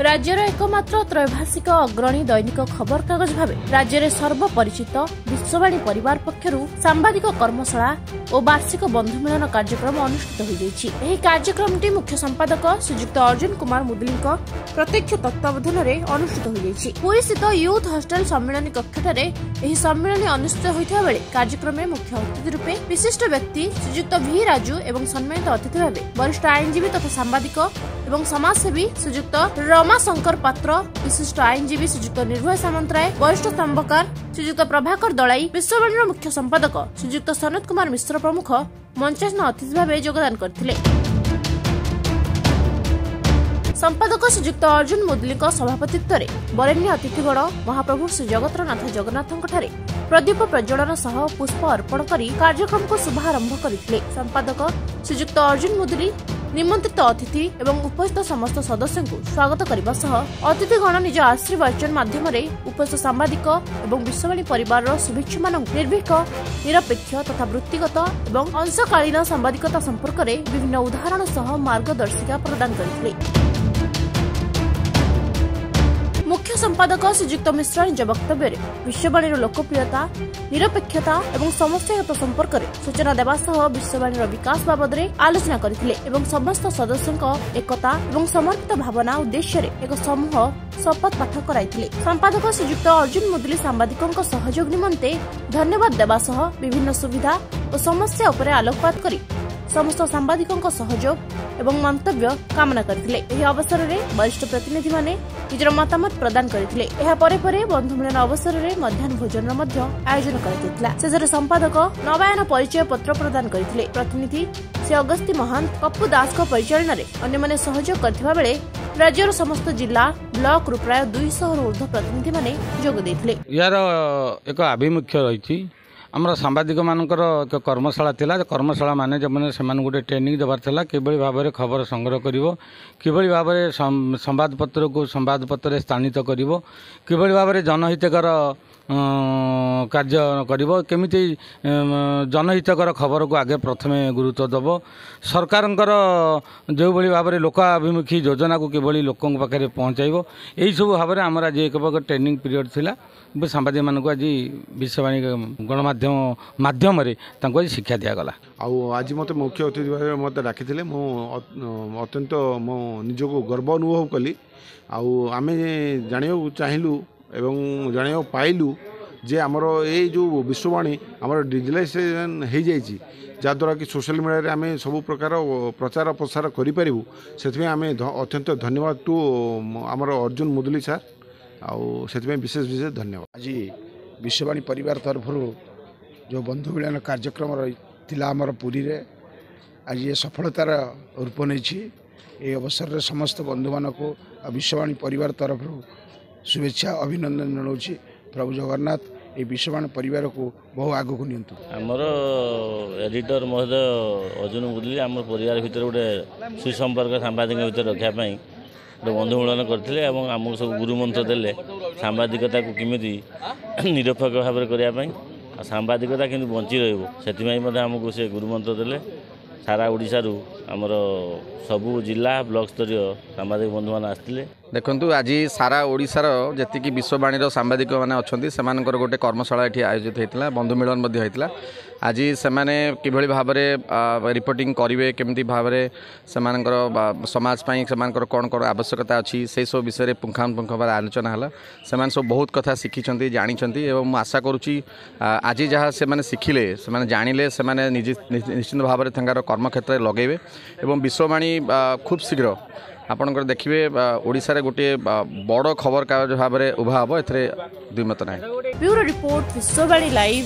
राज्यर एकमात्र त्रैभाषिक अग्रणी दैनिक खबर कागज भाव राज्य में सर्वपरिचित विश्ववाणी परिवार पक्षर सांबादिक कर्मशाला और वार्षिक बंधुमिलन कार्यक्रम अनुष्ठित हो कार्यक्रम मुख्य संपादक श्रीजुक्त अर्जुन कुमार मुदुली प्रत्यक्ष तत्वावधान में अनुष्ठित हो पुरी स्थित यूथ हॉस्टल सम्मिलनी कक्ष सम्मिलनी अनुष्ठित होता बेले कार्यक्रम में मुख्य अतिथि रूपे विशिष्ट व्यक्ति श्रीजुक्त वी राजू एवं सम्मानित अतिथि भाव वरिष्ठ आईनजीवी तथा सांबादिक एवं समाजसेवी श्रीजुक्त रमाशंकर पात्र विशिष्ट आईनजीवी श्रीजुक्त निर्भय सामंतराय वरिष्ठ स्तंभकार श्रीजुक्त प्रभाकर दलाई विश्ववाणी मुख्य संपादक श्रीजुक्त सनत कुमार मिश्र प्रमुख मंचासन अतिथि भाव योगदान करथिले। संपादक श्रीजुक्त अर्जुन मुदुली सभापतित्व में वरेण्य अतिथिगण महाप्रभु श्री जगतरनाथ जगन्नाथ प्रदीप प्रज्वलन सह पुष्प अर्पण कर कार्यक्रम को शुभारंभ करथिले। संपादक श्रीजुक्त अर्जुन मुदुली निमंत्रित अतिथि एवं उपस्थित समस्त सदस्य को स्वागत करने सह अतिथिगण निज आशीर्वाचन माध्यम उपस्थित सांबादिक एवं विश्ववाणी परिवार शुभेच्छु मानक निर्भीक निरपेक्ष तथा वृत्तिगत एवं अंशकालीन सांबादिकता संपर्क में विभिन्न उदाहरण सह मार्गदर्शिका प्रदान करथिले। मुख्य संपादक श्रीजुक्त मिश्र निज वक्तव्य विश्ववाणी लोकप्रियता निरपेक्षता एवं समस्यागत संपर्क में सूचना देवा सह विश्ववाणी विकास बाबद आलोचना करथिले एवं समस्त सदस्यों एकता एवं समर्पित भावना उद्देश्य एक समूह शपथ पाठ कराइथिले। संपादक श्रीजुक्त अर्जुन मुदुली सांबादिकों सहयोग निमंते धन्यवाद देवा सह विभिन्न सुविधा और समस्या उपर आलोकपात करी समस्त सांबादिकों सहयोग एवं मंतव्य कामना करथिले। एही अवसर में वरिष्ठ प्रतिनिधि माने निजर मतामत प्रदान करथिले। एहा परे परे बंधुमिलन अवसर में मध्याह्न भोजन आयोजन कराଯାଇଥିଲା। शेषରେ संपादक नवायन परिचय पत्र प्रदान करथिले। प्रतिनिधि श्री अगस्ती महंत पप्पू दास परिचालन में अन्य माने सहयोग करथिबा बेले राज्यर समस्त जिला ब्लॉक रु प्राय 200 ऊर्ध्व प्रतिनिधि माने जोग दैथिले। यार एक आभिमुख्य रही आमर सांबादिक मानकर एक कर्मशाला थिला कर्मशाला माने जब से गोटे ट्रेनिंग देवार थिला किभली भाव में खबर संग्रह करिवो किभली भाव में संवादपत्र को संवादपत्र स्थानित करिवो किभली भाव में जनहितकर कार्य करिवो केमिति जनहितकर खबर को आगे प्रथमे गुरुत्व दब सरकारंकर जो भली भाव में लोकाभिमुखी योजना को किभली लोकों पाखे पहुँचाइबो यही सब भाव में आमर आज एक ट्रेनिंग पीरियड थिला सांबादिक मानक आज विश्ववाणी गणमाध्यम माध्यम आज शिक्षा दिगला। आज मत मुख्य अतिथि भाव मत डाकी अत्यंत मो निजक गर्व अनुभव कली आम जाना चाहलु एवं जाना पाइलु जे आमर ये जो विश्ववाणी आमर डिजिटलाइजेशन हो जाइए जहाँद्वारा कि सोशल मीडिया आम सब प्रकार प्रचार प्रसार करूँ से आम अत्यंत धन्यवाद टू आमर अर्जुन मुदुली सार से विशेष विशेष धन्यवाद। आज विश्ववाणी परिवार तरफ जो बंधु मिलन कार्यक्रम रही आमर पुरी रे आज ये सफलतार रूप नहीं अवसर में समस्त बंधु मान को विश्ववाणी परिवार तरफ शुभेच्छा अभिनंदन जनाऊँ। प्रभु जगन्नाथ ये विश्ववाणी परिवार को बहु आग को नियंतु। आमर एडिटर महोदय अर्जुन मुदुली आम परिवार भितर गोटे सुसंपर्क सांबादिक भितर रखापी गोटे बंधु मिलन करते आमको सब गुरुमंत्र देले सांबादिकता को किमिति निरपेक्ष भाव में करने सांबादिकता कि बंची रमको से गुरुमंत्र देले सारा ओडिशा रु आमर सबू जिला ब्लॉक स्तरीय सांबादिक बंधु मान आसते। देखु आज सारा ओडिशार जी विश्ववाणी सांबादिक मैंने अच्छा से गोटे कर्मशाला ये आयोजित होता बंधु मिलन होता आज से किभली भाव में रिपोर्टिंग करेंगे केमती भाव में समाज से कौन कौन आवश्यकता अच्छी से सब विषय पुंखानुपुंख भाव आलोचना है से सब बहुत कथा शिखी जानी एवं आशा करुच्ची आज जहाँ से शिखिले से जानिले से निश्चित भाव में कर्म क्षेत्र में लगेबे एवं विश्ववाणी खूब शीघ्र आपणकर देखिए ओडिशा रे गोटे बड़ खबर कागज भाव में उभा हम ए द्विमत ना। Bureau report Vishwavani live.